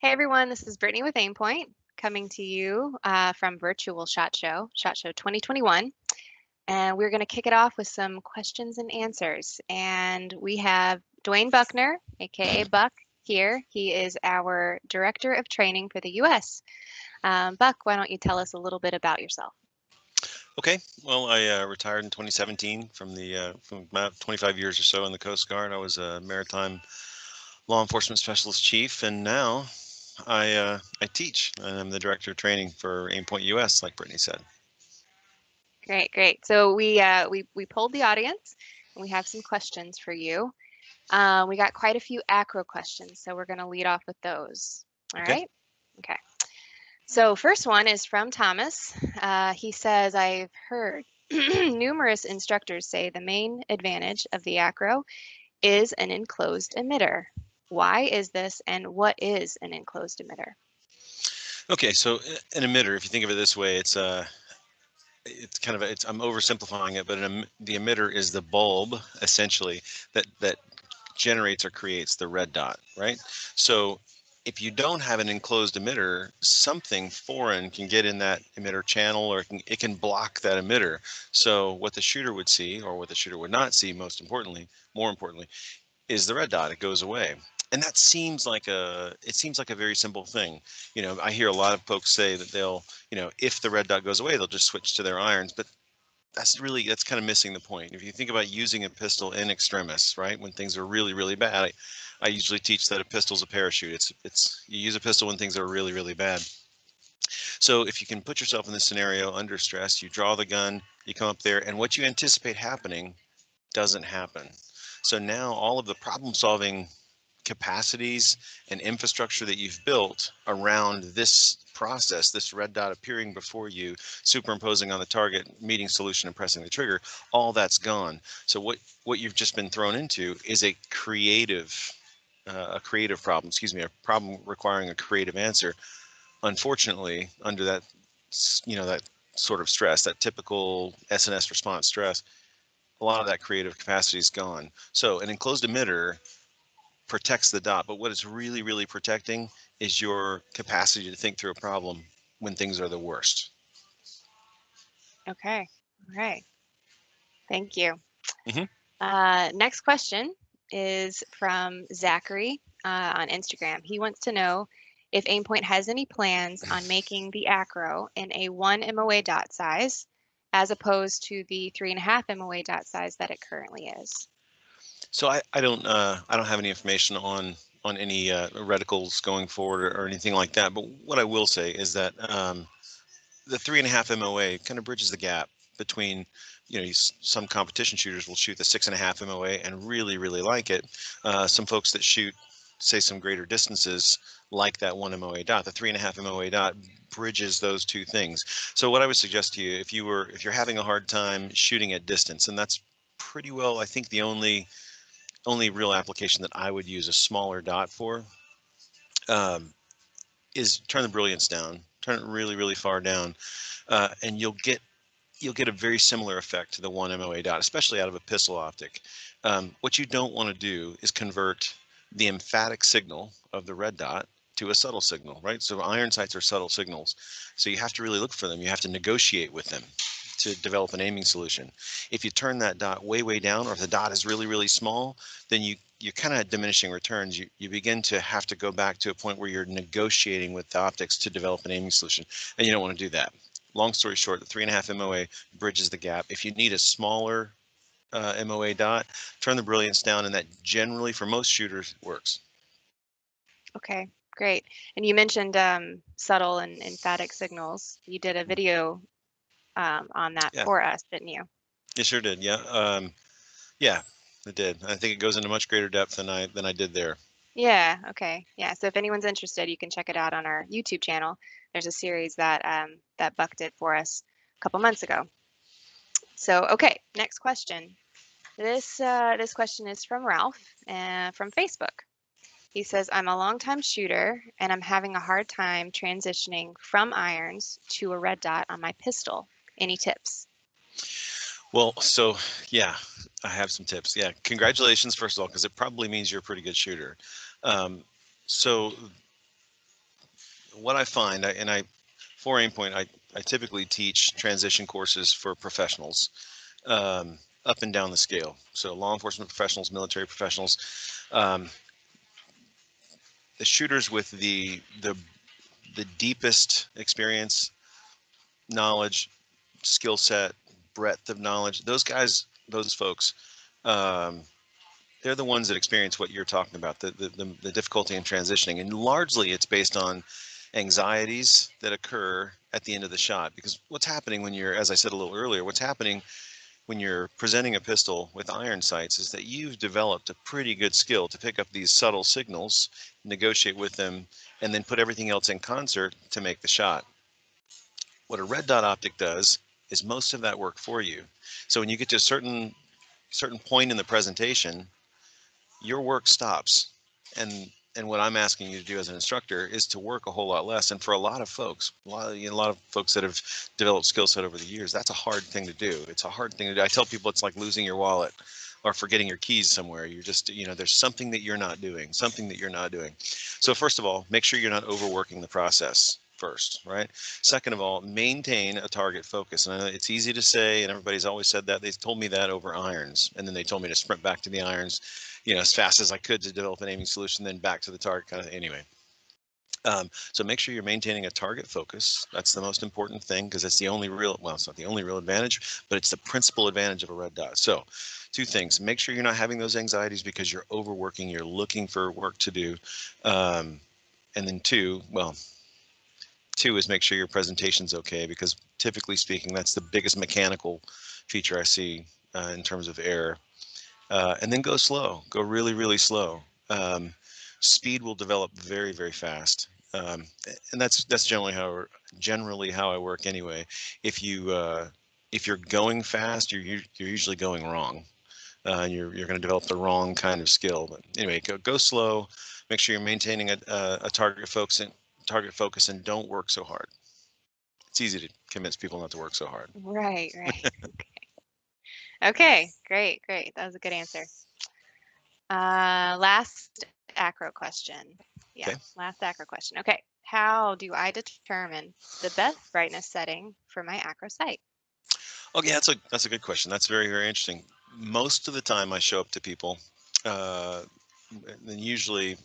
Hey everyone, this is Brittany with Aimpoint coming to you from virtual SHOT Show 2021. And we're going to kick it off with some questions and answers. And we have Duane Buckner, aka Buck, here. He is our Director of Training for the US. Buck, why don't you tell us a little bit about yourself? Okay, well, I retired in 2017 from about 25 years or so in the Coast Guard. I was a maritime law enforcement specialist chief, and now I teach. And I'm the director of training for Aimpoint US, like Brittany said. Great, great. So we polled the audience, and we have some questions for you. We got quite a few Acro questions, so we're going to lead off with those. All Okay. right. Okay. So first one is from Thomas. He says, I've heard numerous instructors say the main advantage of the Acro is an enclosed emitter. Why is this, and what is an enclosed emitter? Okay, so an emitter, if you think of it this way, it's kind of I'm oversimplifying it, but the emitter is the bulb essentially that generates or creates the red dot, right? So if you don't have an enclosed emitter, something foreign can get in that emitter channel, or it can block that emitter. So what the shooter would see, or what the shooter would not see, more importantly, is the red dot. It goes away. And that seems like a very simple thing. I hear a lot of folks say that if the red dot goes away, they'll just switch to their irons. But that's kind of missing the point. If you think about using a pistol in extremis, right, when things are really, really bad, I usually teach that a pistol's a parachute. It's you use a pistol when things are really, really bad. So if you can put yourself in this scenario under stress, you draw the gun, you come up there, and what you anticipate happening doesn't happen. So now all of the problem solving capacities and infrastructure that you've built around this process, this red dot appearing before you, superimposing on the target, meeting solution, and pressing the trigger, all that's gone. So what you've just been thrown into is a creative problem, a problem requiring a creative answer. Unfortunately, under that sort of stress, that typical SNS response stress, a lot of that creative capacity is gone. So an enclosed emitter protects the dot, but what it's really, really protecting is your capacity to think through a problem when things are the worst. Okay. All right. Thank you. Hmm. Next question is from Zachary on Instagram. He wants to know if Aimpoint has any plans on making the Acro in a 1 MOA dot size as opposed to the 3.5 MOA dot size that it currently is. So I don't have any information on any reticles going forward, or anything like that. But what I will say is that the 3.5 MOA kind of bridges the gap between, some competition shooters will shoot the 6.5 MOA and really, really like it. Some folks that shoot, say, some greater distances like that 1 MOA dot. The 3.5 MOA dot bridges those two things. So what I would suggest to you, if you're having a hard time shooting at distance, and that's pretty well, I think, the only real application that I would use a smaller dot for, um, is turn the brilliance down, turn it really, really far down, and you'll get a very similar effect to the 1 MOA dot, especially out of a pistol optic. What you don't want to do is convert the emphatic signal of the red dot to a subtle signal, right? So iron sights are subtle signals. So you have to really look for them. You have to negotiate with them to develop an aiming solution. If you turn that dot way, way down, or if the dot is really, really small, then you're kind of diminishing returns. You begin to have to go back to a point where you're negotiating with the optics to develop an aiming solution, and you don't want to do that. Long story short, the 3.5 MOA bridges the gap. If you need a smaller MOA dot, turn the brilliance down, and that generally, for most shooters, works. Okay, great. And you mentioned subtle and emphatic signals. You did a video on that Yeah, for us, didn't you? you sure did. Yeah, yeah, it did. I think it goes into much greater depth than I did there. Yeah, okay. Yeah, so if anyone's interested, you can check it out on our YouTube channel. There's a series that Buck did for us a couple months ago. So, okay, next question. This question is from Ralph from Facebook. He says, I'm a longtime shooter and I'm having a hard time transitioning from irons to a red dot on my pistol. Any tips? Well, so yeah, I have some tips. Yeah, congratulations first of all, because it probably means you're a pretty good shooter. Um, so what I find, for Aimpoint, I typically teach transition courses for professionals, up and down the scale. So law enforcement professionals, military professionals, um, the shooters with the deepest experience, knowledge, skill set, breadth of knowledge. Those guys, those folks, um, they're the ones that experience what you're talking about, the difficulty in transitioning. And largely it's based on anxieties that occur at the end of the shot. Because what's happening when you're, as I said a little earlier, what's happening when you're presenting a pistol with iron sights is that you've developed a pretty good skill to pick up these subtle signals, negotiate with them, and then put everything else in concert to make the shot. What a red dot optic does is most of that work for you. So when you get to a certain point in the presentation, your work stops. And what I'm asking you to do as an instructor is to work a whole lot less. And for a lot of folks, a lot of folks that have developed skill set over the years, that's a hard thing to do. It's a hard thing to do. I tell people it's like losing your wallet or forgetting your keys somewhere. You're just, there's something that you're not doing, something that you're not doing. So first of all, make sure you're not overworking the process first, right? Second of all, maintain a target focus. And I know it's easy to say, and everybody's always said that. They told me that over irons, and then they told me to sprint back to the irons, as fast as I could to develop an aiming solution, then back to the target kind of anyway. So make sure you're maintaining a target focus. That's the most important thing, because it's the only real, well, it's not the only real advantage, but it's the principal advantage of a red dot. So two things: make sure you're not having those anxieties because you're overworking, you're looking for work to do. And then two is make sure your presentation's okay, because typically speaking, that's the biggest mechanical feature I see in terms of error. And then go slow, go really, really slow. Speed will develop very, very fast. And that's generally how I work anyway. If you're going fast, you're usually going wrong. And you're going to develop the wrong kind of skill. But anyway, go slow. Make sure you're maintaining a target focus, and don't work so hard. It's easy to convince people not to work so hard. Right, right. Okay, great. That was a good answer. Last acro question. Yeah, Okay. last acro question. Okay, how do I determine the best brightness setting for my acro sight? Okay, that's a good question. That's very, very interesting. Most of the time, I show up to people, and usually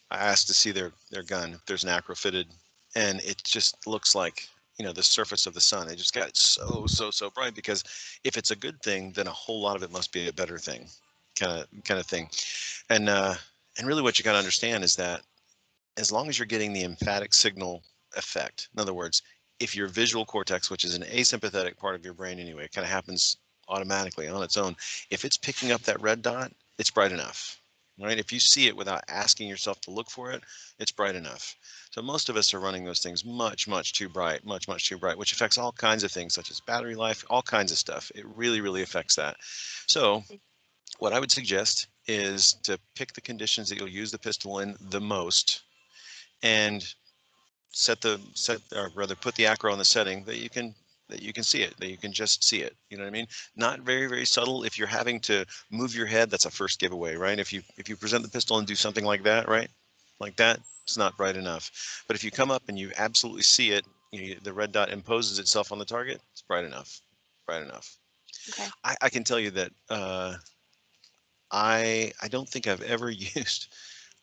I ask to see their gun if there's an acro fitted, and it just looks like the surface of the sun. It just got so bright, because if it's a good thing, then a whole lot of it must be a better thing, kind of thing. And really, what you got to understand is that as long as you're getting the emphatic signal effect, in other words, if your visual cortex, which is an asympathetic part of your brain anyway, it kind of happens automatically on its own. If it's picking up that red dot, it's bright enough, right? If you see it without asking yourself to look for it, it's bright enough. So most of us are running those things much too bright, much too bright, which affects all kinds of things, such as battery life, all kinds of stuff. It really affects that. So what I would suggest is to pick the conditions that you'll use the pistol in the most, and or rather put the acro on the setting that you can see it, that you can just see it. You know what I mean? Not very subtle. If you're having to move your head, that's a first giveaway, right? If you present the pistol and do something like that, right? Like that, it's not bright enough. But if you come up and you absolutely see it, the red dot imposes itself on the target, it's bright enough. Bright enough. Okay. I can tell you that I don't think I've ever used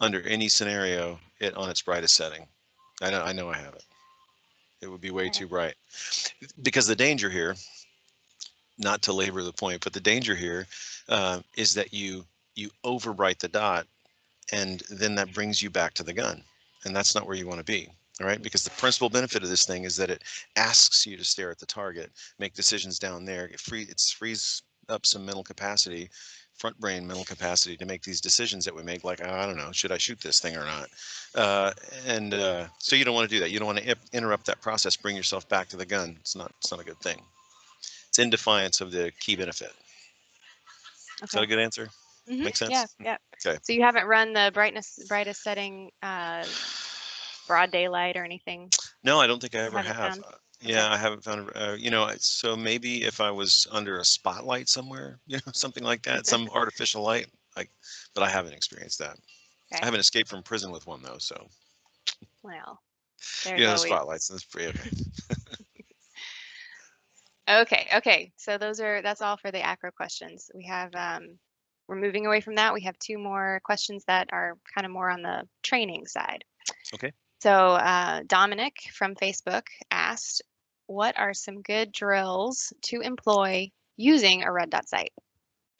under any scenario it on its brightest setting. I know I haven't. It would be way too bright, because the danger here, not to labor the point, but the danger here is that you overbright the dot, and then that brings you back to the gun, and that's not where you want to be. All right, because the principal benefit of this thing is that it asks you to stare at the target, make decisions down there. It frees up some mental capacity, front brain mental capacity, to make these decisions that we make, like, oh, I don't know, should I shoot this thing or not? So you don't want to do that. You don't want to interrupt that process, bring yourself back to the gun. It's not a good thing. It's in defiance of the key benefit. Okay. Is that a good answer? Mm-hmm. Make sense? Yeah. Okay. So you haven't run the brightest setting, broad daylight or anything? No, I don't think I ever Haven't have. found? Yeah, Okay. I haven't found. So maybe if I was under a spotlight somewhere, something like that, some artificial light, like, but I haven't experienced that. I Okay. haven't escaped from prison with one though, so. Well, There's You know, the always. spotlights. That's pretty okay. Okay. So that's all for the Acro questions. We're moving away from that. We have two more questions that are kind of more on the training side. Okay. So Dominic from Facebook asked, what are some good drills to employ using a red dot sight?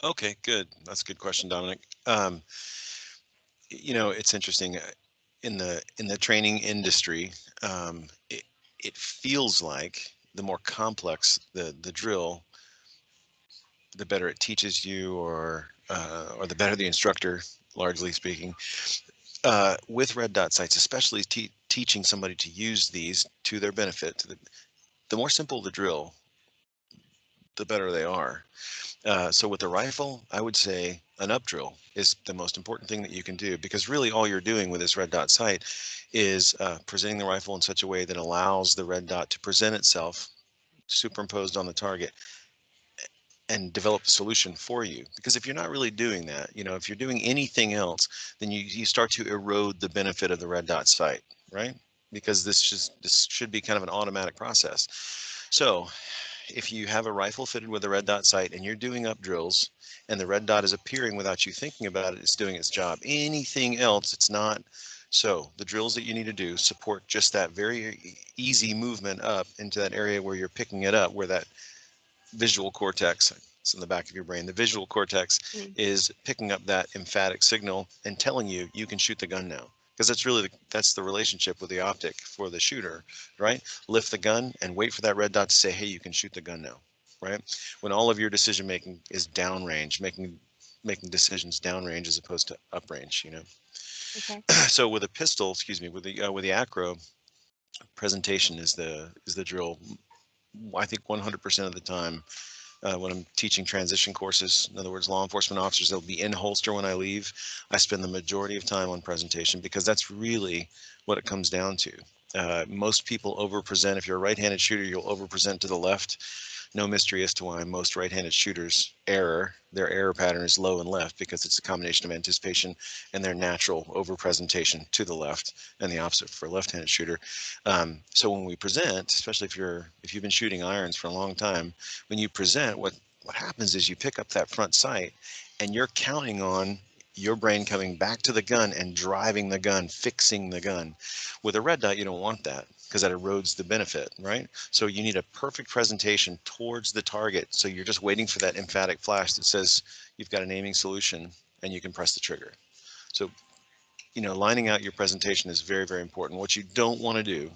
Okay, good. That's a good question, Dominic. You know, it's interesting in the training industry. It feels like the more complex the drill, the better it teaches you, or the better the instructor, largely speaking. With red dot sights, especially teaching somebody to use these to their benefit, the more simple the drill, the better they are. So with the rifle, I would say an up drill is the most important thing that you can do, because really all you're doing with this red dot sight is presenting the rifle in such a way that allows the red dot to present itself superimposed on the target and develop a solution for you. Because if you're not really doing that, you know, if you're doing anything else, then you start to erode the benefit of the red dot sight, right? Because this should be kind of an automatic process. So if you have a rifle fitted with a red dot sight and you're doing up drills and the red dot is appearing without you thinking about it, it's doing its job. Anything else, it's not. So the drills that you need to do support just that very easy movement up into that area where you're picking it up, where that visual cortex, it's in the back of your brain, the visual cortex Mm. is picking up that emphatic signal and telling you you can shoot the gun now. Because that's really that's the relationship with the optic for the shooter, right? Lift the gun and wait for that red dot to say, hey, you can shoot the gun now, right? When all of your decision making is downrange, making decisions downrange as opposed to uprange, you know. Okay. So with a pistol, excuse me, with the Acro, presentation is the drill. I think 100% of the time, when I'm teaching transition courses, in other words, law enforcement officers, they'll be in holster when I leave. I spend the majority of time on presentation because that's really what it comes down to. Most people over-present. If you're a right-handed shooter, you'll over-present to the left. No mystery as to why most right-handed shooters their error pattern is low and left, because it's a combination of anticipation and their natural over-presentation to the left, and the opposite for a left-handed shooter. So when we present, especially if you've been shooting irons for a long time, when you present, what happens is you pick up that front sight and you're counting on your brain coming back to the gun and driving the gun, fixing the gun. With a red dot, you don't want that, because that erodes the benefit, right? So you need a perfect presentation towards the target. So you're just waiting for that emphatic flash that says you've got an aiming solution and you can press the trigger. So, you know, lining out your presentation is very, very important. What you don't want to do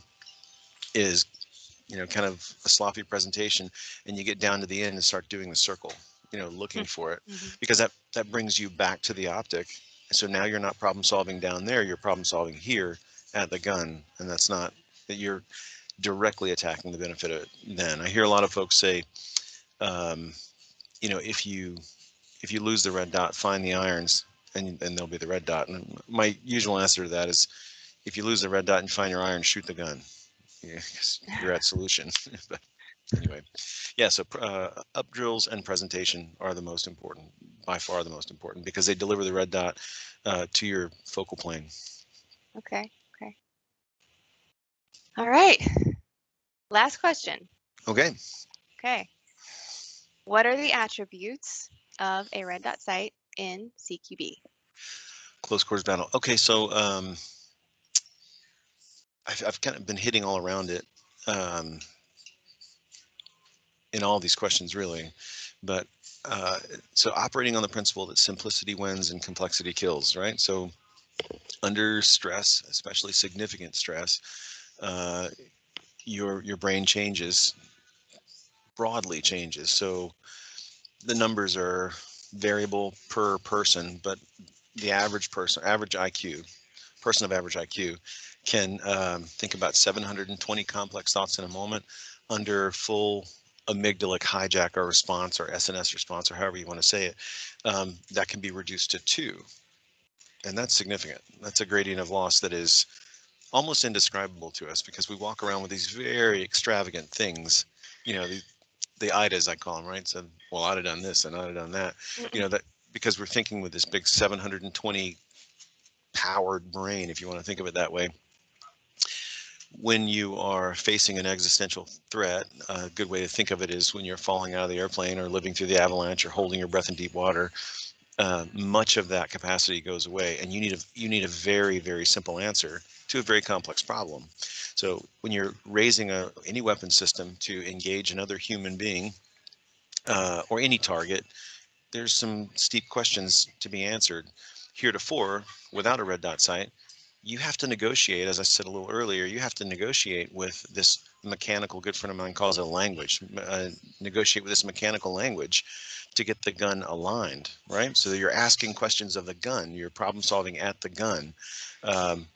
is, you know, kind of a sloppy presentation and you get down to the end and start doing the circle, you know, looking for it, Mm-hmm. because that brings you back to the optic. So now you're not problem solving down there, you're problem solving here at the gun, and that's not that you're directly attacking the benefit of it. Then I hear a lot of folks say, um, you know, if you lose the red dot, find the irons, and there'll be the red dot. And my usual answer to that is, if you lose the red dot and find your iron, shoot the gun. Yeah, 'cause you're at solution. But anyway, yeah. So up drills and presentation are the most important, by far the most important, because they deliver the red dot to your focal plane. Okay. Okay. All right. Last question. Okay. Okay. What are the attributes of a red dot sight in CQB? Close quarters battle. Okay, so I've kind of been hitting all around it um, in all these questions, really. But so operating on the principle that simplicity wins and complexity kills, right? So under stress, especially significant stress, uh, your brain changes, broadly changes. So the numbers are variable per person, but the average person, average IQ, person of average IQ, can think about 720 complex thoughts in a moment under full amygdalic hijack or response, or SNS response, or however you want to say it. That can be reduced to 2. And that's significant. That's a gradient of loss that is almost indescribable to us, because we walk around with these very extravagant things, you know, the IDAs, I call them, right? So, well, I'd have done this and I'd have done that, you know, that because we're thinking with this big 720 powered brain, if you want to think of it that way. when you are facing an existential threat, a good way to think of it is when you're falling out of the airplane or living through the avalanche or holding your breath in deep water. Much of that capacity goes away, and you need a very, very simple answer to a very complex problem. So when you're raising any weapon system to engage another human being or any target, there's some steep questions to be answered. Heretofore, without a red dot sight, you have to negotiate, as I said a little earlier, you have to negotiate with this mechanical, good friend of mine calls it a language, negotiate with this mechanical language to get the gun aligned, right? So you're asking questions of the gun, you're problem solving at the gun.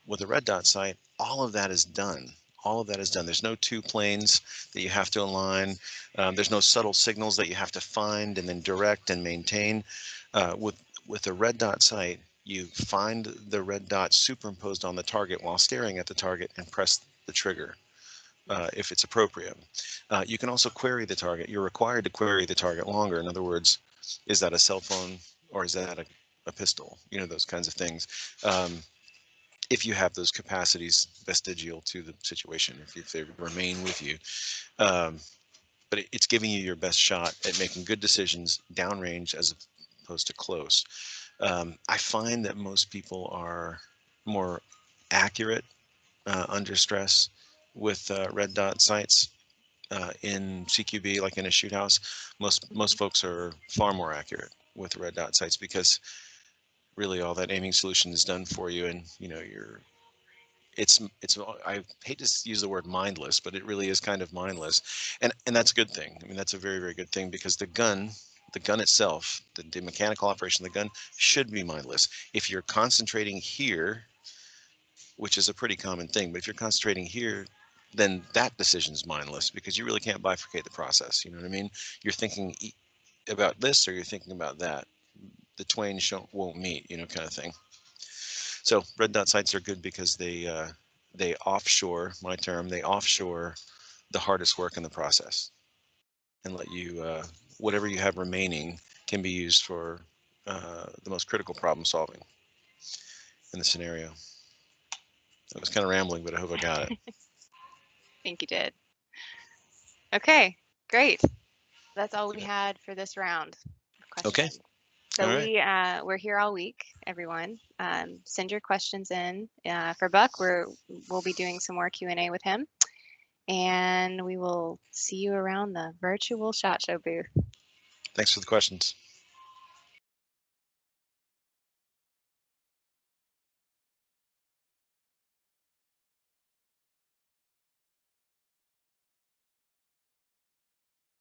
With a red dot sight, all of that is done. All of that is done. There's no two planes that you have to align. There's no subtle signals that you have to find and then direct and maintain. With a red dot sight, you find the red dot superimposed on the target while staring at the target and press the trigger if it's appropriate. You can also query the target. You're required to query the target longer. In other words, is that a cell phone or is that a pistol? You know, those kinds of things. If you have those capacities vestigial to the situation, if they remain with you. But it's giving you your best shot at making good decisions downrange as opposed to close. I find that most people are more accurate under stress with red dot sights in CQB, like in a shoot house. Most folks are far more accurate with red dot sights because really all that aiming solution is done for you, and you know it's I hate to use the word mindless, but it really is kind of mindless, and that's a good thing. I mean, that's a very, very good thing because the gun itself, the mechanical operation of the gun should be mindless. If you're concentrating here, which is a pretty common thing, but if you're concentrating here, then that decision is mindless because you really can't bifurcate the process. You know what I mean? You're thinking about this or you're thinking about that. The twain won't meet, you know, kind of thing. So red dot sights are good because they offshore, my term, they offshore the hardest work in the process and let you, whatever you have remaining can be used for the most critical problem solving in the scenario. I was kind of rambling, but I hope I got it. I think you did. Okay, great. That's all we had for this round of questions. Okay. So All right. we're here all week, everyone. Send your questions in. For Buck, we'll be doing some more Q&A with him. And we will see you around the virtual SHOT Show booth. Thanks for the questions.